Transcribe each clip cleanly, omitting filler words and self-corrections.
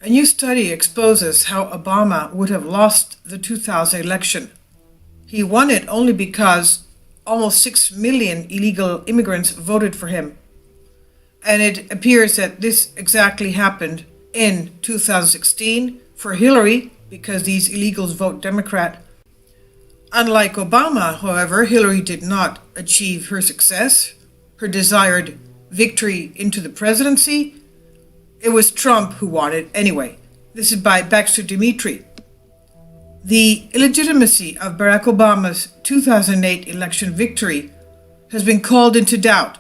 A new study exposes how Obama would have lost the 2000 election. He won it only because almost 6 million illegal immigrants voted for him. And it appears that this exactly happened in 2016 for Hillary, because these illegals vote Democrat. Unlike Obama, however, Hillary did not achieve her success, her desired victory into the presidency. It was Trump who won it anyway. This is by Baxter Dimitri. The illegitimacy of Barack Obama's 2008 election victory has been called into doubt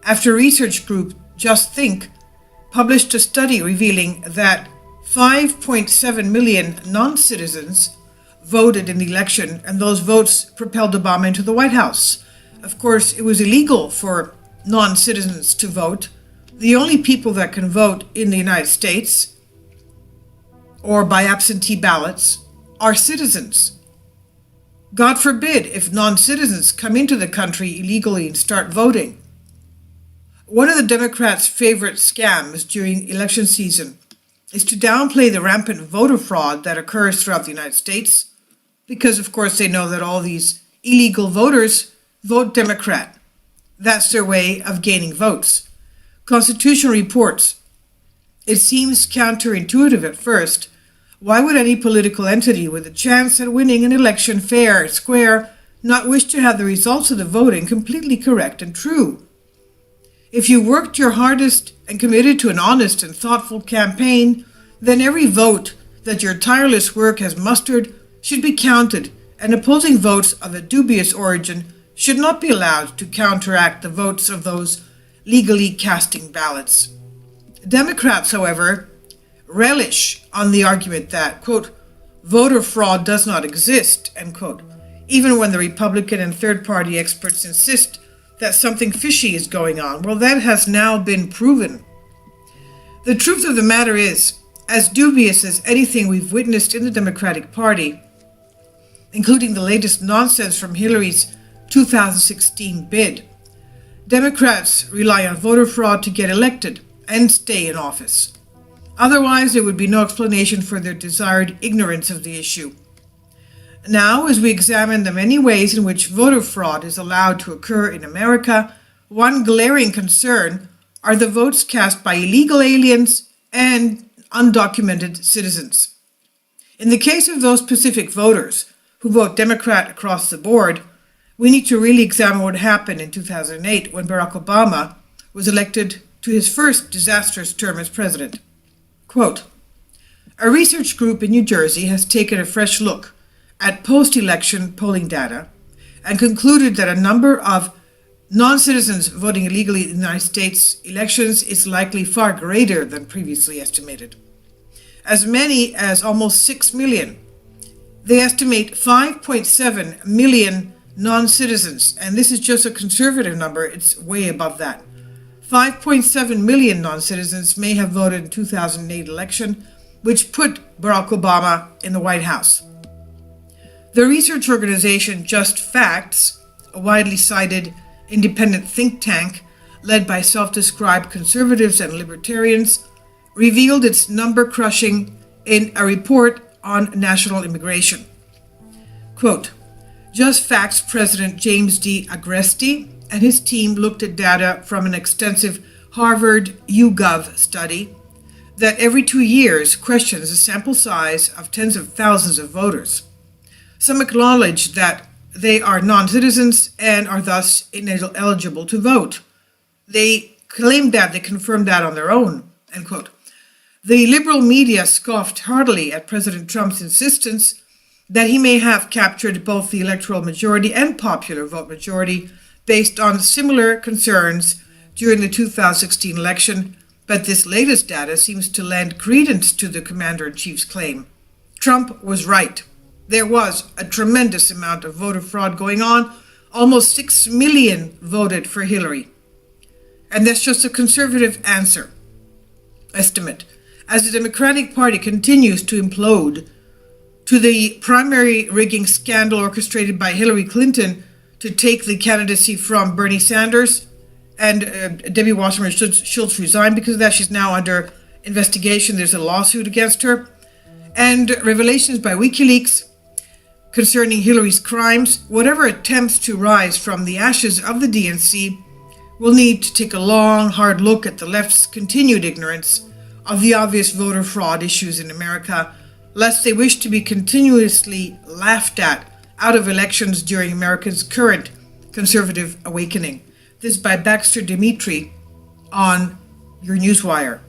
after research group Just Think published a study revealing that 5.7 million non-citizens voted in the election, and those votes propelled Obama into the White House. Of course, it was illegal for non-citizens to vote. The only people that can vote in the United States, or by absentee ballots, are citizens. God forbid if non-citizens come into the country illegally and start voting. One of the Democrats' favorite scams during election season is to downplay the rampant voter fraud that occurs throughout the United States, because of course they know that all these illegal voters vote Democrat. That's their way of gaining votes. Constitution reports, it seems counterintuitive at first. Why would any political entity with a chance at winning an election fair and square not wish to have the results of the voting completely correct and true? If you worked your hardest and committed to an honest and thoughtful campaign, then every vote that your tireless work has mustered should be counted, and opposing votes of a dubious origin should not be allowed to counteract the votes of those legally casting ballots. Democrats, however, relish on the argument that, quote, voter fraud does not exist, end quote, even when the Republican and third-party experts insist that something fishy is going on. Well, that has now been proven. The truth of the matter is, as dubious as anything we've witnessed in the Democratic Party, including the latest nonsense from Hillary's 2016 bid, Democrats rely on voter fraud to get elected and stay in office. Otherwise, there would be no explanation for their desired ignorance of the issue. Now, as we examine the many ways in which voter fraud is allowed to occur in America, one glaring concern are the votes cast by illegal aliens and undocumented citizens. In the case of those specific voters who vote Democrat across the board, we need to really examine what happened in 2008 when Barack Obama was elected to his first disastrous term as president. Quote, a research group in New Jersey has taken a fresh look at post-election polling data and concluded that a number of non-citizens voting illegally in the United States elections is likely far greater than previously estimated. As many as almost 6 million. They estimate 5.7 million non-citizens, and this is just a conservative number, it's way above that. 5.7 million non-citizens may have voted in the 2008 election, which put Barack Obama in the White House. The research organization Just Facts, a widely cited independent think tank led by self-described conservatives and libertarians, revealed its number crushing in a report on national immigration. Quote, Just Facts President James D. Agresti and his team looked at data from an extensive Harvard YouGov study that every 2 years questions a sample size of tens of thousands of voters. Some acknowledge that they are non-citizens and are thus ineligible to vote. They claim that, they confirmed that on their own, end quote. The liberal media scoffed heartily at President Trump's insistence that he may have captured both the electoral majority and popular vote majority based on similar concerns during the 2016 election, but this latest data seems to lend credence to the commander-in-chief's claim. Trump was right. There was a tremendous amount of voter fraud going on. Almost 6 million voted for Hillary. And that's just a conservative estimate. As the Democratic Party continues to implode, to the primary rigging scandal orchestrated by Hillary Clinton to take the candidacy from Bernie Sanders, and Debbie Wasserman Schultz resigned because of that. She's now under investigation. There's a lawsuit against her. And revelations by WikiLeaks concerning Hillary's crimes. Whatever attempts to rise from the ashes of the DNC will need to take a long, hard look at the left's continued ignorance of the obvious voter fraud issues in America, lest they wish to be continuously laughed at out of elections during America's current conservative awakening. This is by Baxter Dimitri on your Newswire.